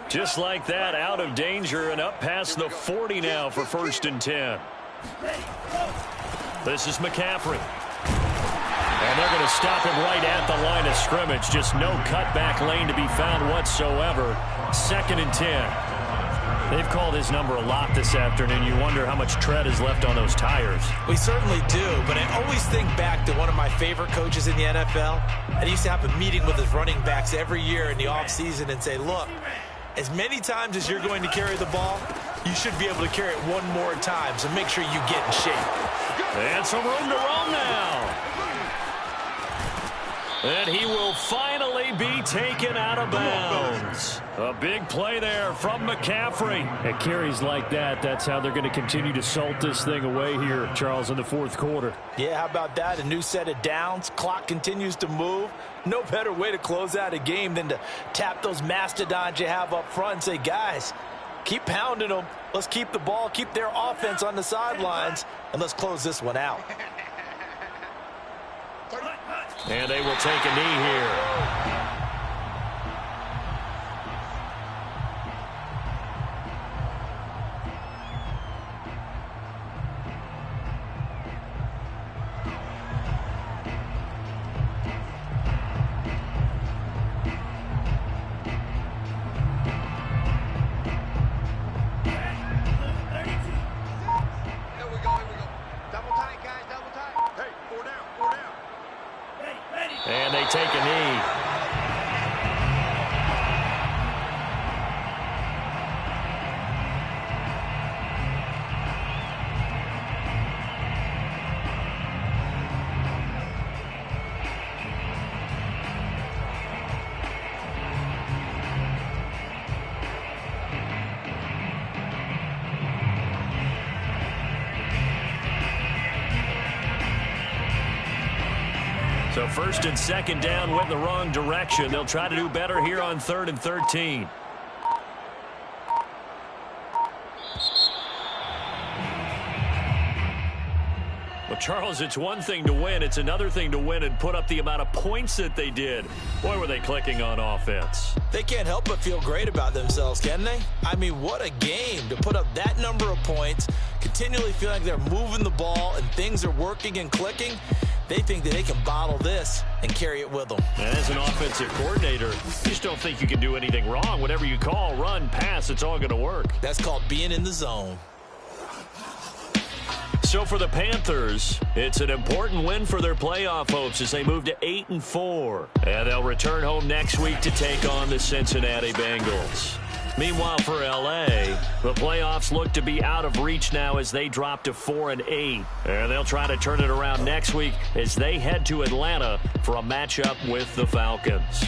Just like that, out of danger and up past the 40 now for 1st and 10. This is McCaffrey. And they're going to stop him right at the line of scrimmage. Just no cutback lane to be found whatsoever. 2nd and 10. They've called his number a lot this afternoon. You wonder how much tread is left on those tires. We certainly do, but I always think back to one of my favorite coaches in the NFL. And he used to have a meeting with his running backs every year in the offseason and say, look, as many times as you're going to carry the ball, you should be able to carry it one more time, so make sure you get in shape. And some room to roam now. And he will finally be taken out of bounds. A big play there from McCaffrey. At carries like that, that's how they're going to continue to salt this thing away here, Charles, in the fourth quarter. Yeah, how about that? A new set of downs. Clock continues to move. No better way to close out a game than to tap those mastodons you have up front and say, guys, keep pounding them. Let's keep the ball, keep their offense on the sidelines, and let's close this one out. And they will take a knee here. And they take a knee. So 1st and 2nd down went the wrong direction. They'll try to do better here on 3rd and 13. Well, Charles, it's one thing to win. It's another thing to win and put up the amount of points that they did. Boy, were they clicking on offense. They can't help but feel great about themselves, can they? I mean, what a game to put up that number of points, continually feeling like they're moving the ball and things are working and clicking. They think that they can bottle this and carry it with them. And as an offensive coordinator, you just don't think you can do anything wrong. Whatever you call, run, pass, it's all going to work. That's called being in the zone. So for the Panthers, it's an important win for their playoff hopes as they move to 8-4. And they'll return home next week to take on the Cincinnati Bengals. Meanwhile, for L.A., the playoffs look to be out of reach now as they drop to 4-8. And they'll try to turn it around next week as they head to Atlanta for a matchup with the Falcons.